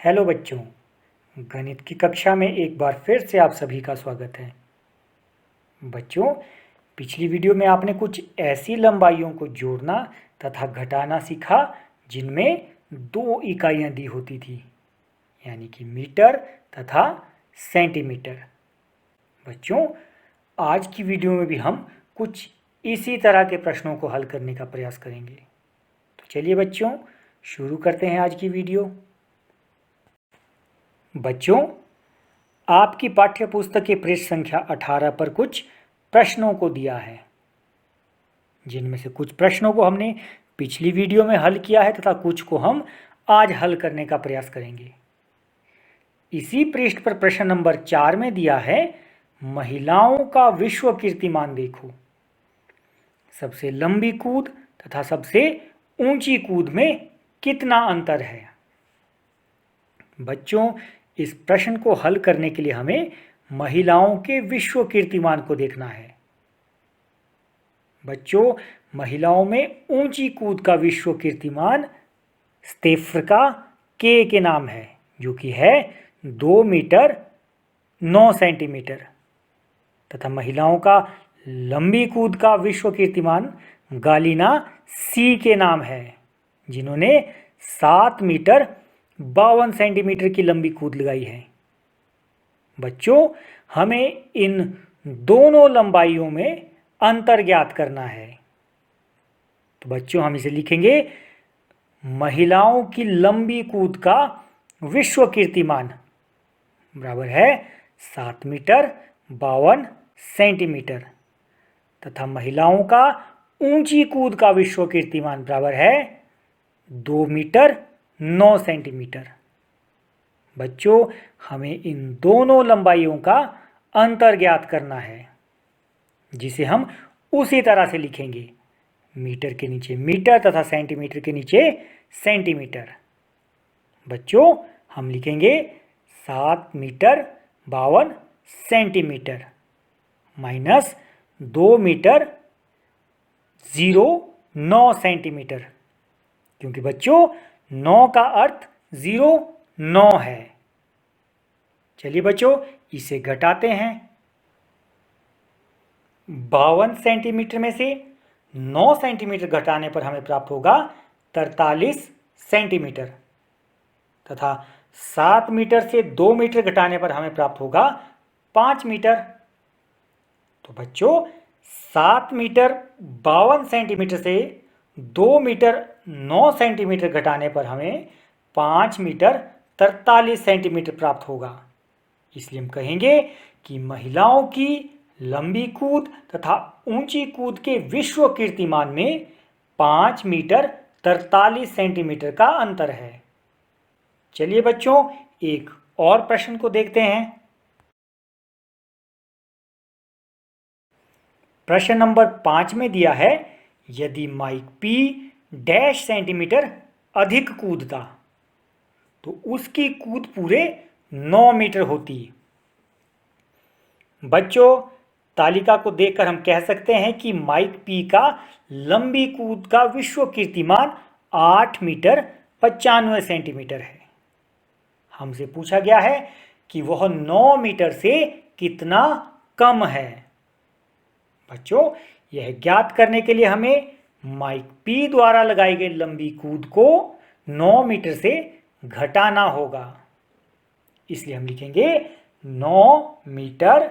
Hello बच्चों, गणित की कक्षा में एक बार फिर से आप सभी का स्वागत है। बच्चों, पिछली वीडियो में आपने कुछ ऐसी लंबाइयों को जोड़ना तथा घटाना सीखा जिनमें दो इकाइयाँ दी होती थी, यानी कि मीटर तथा सेंटीमीटर। बच्चों, आज की वीडियो में भी हम कुछ इसी तरह के प्रश्नों को हल करने का प्रयास करेंगे। तो चलिए बच्चों, शुरू करते हैं आज की वीडियो। बच्चों, आपकी पाठ्य पुस्तक के पृष्ठ संख्या 18 पर कुछ प्रश्नों को दिया है, जिनमें से कुछ प्रश्नों को हमने पिछली वीडियो में हल किया है तथा कुछ को हम आज हल करने का प्रयास करेंगे। इसी पृष्ठ पर प्रश्न नंबर 4 में दिया है, महिलाओं का विश्व कीर्तिमान देखो। सबसे लंबी कूद तथा सबसे ऊंची कूद में कितना अंतर है? बच्चों, इस प्रश्न को हल करने के लिए हमें महिलाओं के विश्व कीर्तिमान को देखना है। बच्चों, महिलाओं में ऊंची कूद का विश्व कीर्तिमान स्तेफ्रका के नाम है, जो कि है 2 मीटर 9 सेंटीमीटर, तथा महिलाओं का लंबी कूद का विश्व कीर्तिमान गालिना सी के नाम है, जिन्होंने 7 मीटर 52 सेंटीमीटर की लंबी कूद लगाई है। बच्चों, हमें इन दोनों लंबाइयों में अंतर ज्ञात करना है। तो बच्चों, हम इसे लिखेंगे, महिलाओं की लंबी कूद का विश्व कीर्तिमान बराबर है 7 मीटर 52 सेंटीमीटर, तथा महिलाओं का ऊंची कूद का विश्व कीर्तिमान बराबर है 2 मीटर 9 सेंटीमीटर। बच्चों, हमें इन दोनों लंबाइयों का अंतर ज्ञात करना है, जिसे हम उसी तरह से लिखेंगे, मीटर के नीचे मीटर तथा सेंटीमीटर के नीचे सेंटीमीटर। बच्चों, हम लिखेंगे 7 metre 52 centimetre minus 2 metre 9 centimetre, क्योंकि बच्चों 9 का अर्थ 9 है। चलिए बच्चों, इसे घटाते हैं। 52 सेंटीमीटर में से 9 सेंटीमीटर घटाने पर हमें प्राप्त होगा 43 सेंटीमीटर, तथा 7 मीटर से 2 मीटर घटाने पर हमें प्राप्त होगा 5 मीटर। तो बच्चों, 7 मीटर 52 सेंटीमीटर से 2 मीटर 9 सेंटीमीटर घटाने पर हमें 5 मीटर 43 सेंटीमीटर प्राप्त होगा। इसलिए हम कहेंगे कि महिलाओं की लंबी कूद तथा ऊंची कूद के विश्व कीर्तिमान में 5 मीटर 43 सेंटीमीटर का अंतर है। चलिए बच्चों, एक और प्रश्न को देखते हैं। प्रश्न नंबर 5 में दिया है, यदि माइक पी डैश सेंटीमीटर अधिक कूदता तो उसकी कूद पूरे 9 मीटर होती। बच्चों, तालिका को देखकर हम कह सकते हैं कि माइक पी का लंबी कूद का विश्व कीर्तिमान 8 मीटर 95 सेंटीमीटर है। हमसे पूछा गया है कि वह 9 मीटर से कितना कम है। बच्चों, यह ज्ञात करने के लिए हमें माइक पी द्वारा लगाई गई लंबी कूद को 9 मीटर से घटाना होगा। इसलिए हम लिखेंगे 9 metre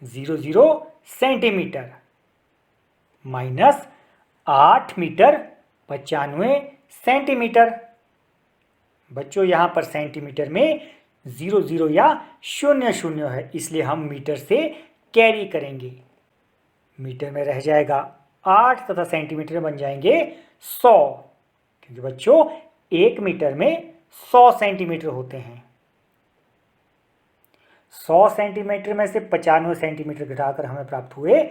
00 centimetre minus 8 metre 95 centimetre. बच्चों, यहां पर सेंटीमीटर में 00 या 00 है, इसलिए हम मीटर से कैरी करेंगे। मीटर में रह जाएगा 8 तथा सेंटीमीटर में बन जाएंगे 100, क्योंकि बच्चों 1 मीटर में 100 सेंटीमीटर होते हैं। 100 सेंटीमीटर में से 95 सेंटीमीटर घटाकर हमें प्राप्त हुए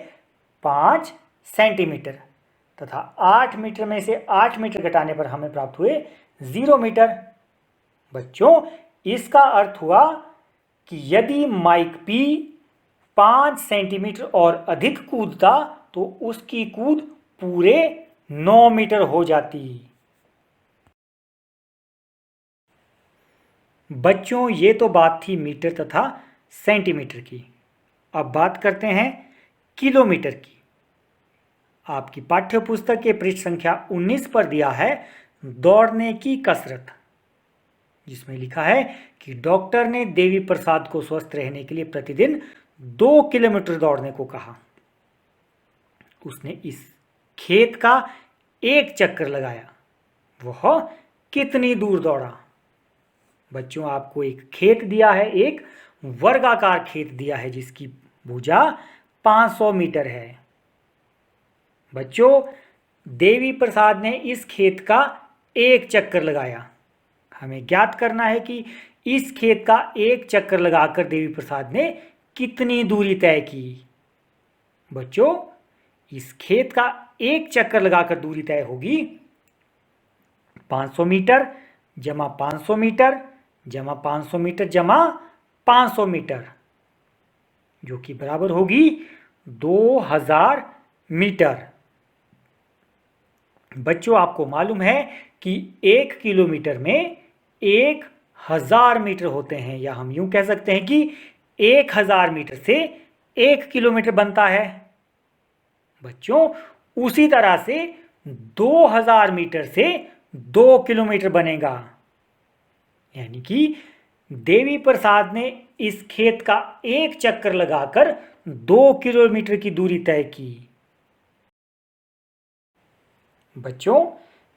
5 सेंटीमीटर, तथा 8 मीटर में से 8 मीटर घटाने पर हमें प्राप्त हुए 0 मीटर। बच्चों, इसका अर्थ हुआ कि यदि माइक पी 5 सेंटीमीटर और अधिक कूदता तो उसकी कूद पूरे 9 मीटर हो जाती। बच्चों, ये तो बात थी मीटर तथा सेंटीमीटर की। अब बात करते हैं किलोमीटर की। आपकी पाठ्य पुस्तक के पृष्ठ संख्या 19 पर दिया है दौड़ने की कसरत, जिसमें लिखा है कि डॉक्टर ने देवी प्रसाद को स्वस्थ रहने के लिए प्रतिदिन 2 किलोमीटर दौड़ने को कहा। उसने इस खेत का एक चक्कर लगाया, वह कितनी दूर दौड़ा? बच्चों, आपको एक खेत दिया है, एक वर्गाकार खेत दिया है जिसकी भुजा 500 मीटर है। बच्चों, देवी प्रसाद ने इस खेत का एक चक्कर लगाया। हमें ज्ञात करना है कि इस खेत का एक चक्कर लगाकर देवी प्रसाद ने कितनी दूरी तय की। बच्चों, इस खेत का एक चक्कर लगाकर दूरी तय होगी 500 मीटर जमा 500 मीटर जमा 500 मीटर जमा 500 मीटर, जो कि बराबर होगी 2000 मीटर। बच्चों, आपको मालूम है कि 1 किलोमीटर में 1000 मीटर होते हैं, या हम यूं कह सकते हैं कि 1000 मीटर से 1 किलोमीटर बनता है। बच्चों, उसी तरह से 2000 मीटर से 2 किलोमीटर बनेगा। यानी कि देवी प्रसाद ने इस खेत का एक चक्कर लगाकर 2 किलोमीटर की दूरी तय की। बच्चों,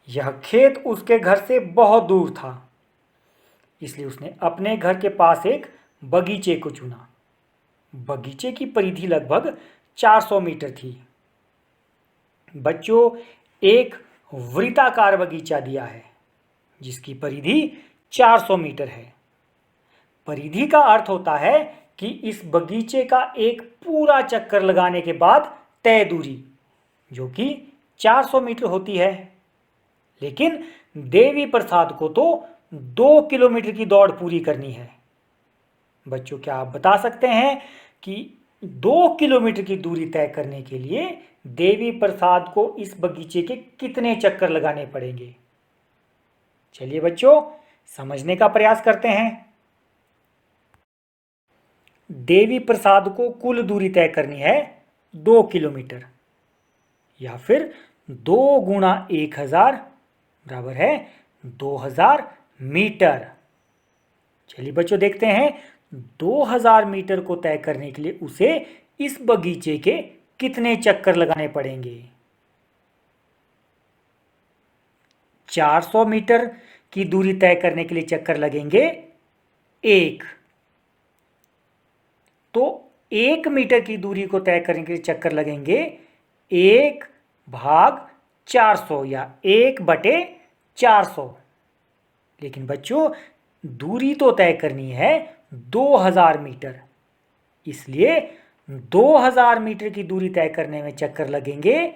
यह खेत उसके घर से बहुत दूर था, इसलिए उसने अपने घर के पास एक बगीचे को चुना। बगीचे की परिधि लगभग 400 मीटर थी। बच्चों, एक वृत्ताकार बगीचा दिया है जिसकी परिधि 400 मीटर है। परिधि का अर्थ होता है कि इस बगीचे का एक पूरा चक्कर लगाने के बाद तय दूरी, जो कि 400 मीटर होती है। लेकिन देवी प्रसाद को तो 2 किलोमीटर की दौड़ पूरी करनी है। बच्चों, क्या आप बता सकते हैं कि 2 किलोमीटर की दूरी तय करने के लिए देवी प्रसाद को इस बगीचे के कितने चक्कर लगाने पड़ेंगे? चलिए बच्चों, समझने का प्रयास करते हैं। देवी प्रसाद को कुल दूरी तय करनी है 2 किलोमीटर, या फिर 2 गुणा 1000 बराबर है 2000 मीटर। चलिए बच्चों, देखते हैं 2000 मीटर को तय करने के लिए उसे इस बगीचे के कितने चक्कर लगाने पड़ेंगे। 400 मीटर की दूरी तय करने के लिए चक्कर लगेंगे 1। तो 1 मीटर की दूरी को तय करने के लिए चक्कर लगेंगे 1/400 या 1/400। लेकिन बच्चों, दूरी तो तय करनी है 2000 मीटर, इसलिए 2000 मीटर की दूरी तय करने में चक्कर लगेंगे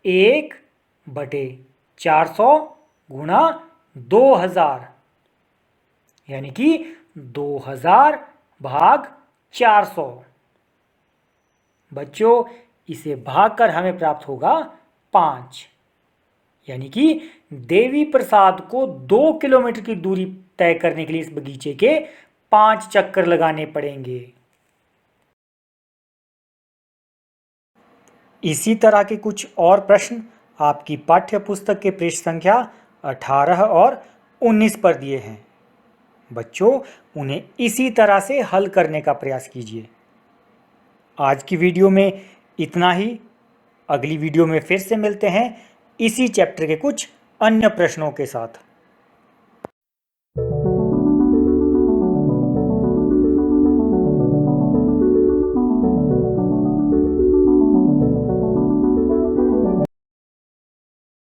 1/400 गुणा 2000, यानी कि 2000/400। बच्चों, इसे भागकर हमें प्राप्त होगा 5, यानी कि देवी प्रसाद को 2 किलोमीटर की दूरी तय करने के लिए इस बगीचे के 5 चक्कर लगाने पड़ेंगे। इसी तरह के कुछ और प्रश्न आपकी पाठ्य पुस्तक के पृष्ठ संख्या 18 और 19 पर दिए हैं। बच्चों, उन्हें इसी तरह से हल करने का प्रयास कीजिए। आज की वीडियो में इतना ही। अगली वीडियो में फिर से मिलते हैं इसी चैप्टर के कुछ अन्य प्रश्नों के साथ।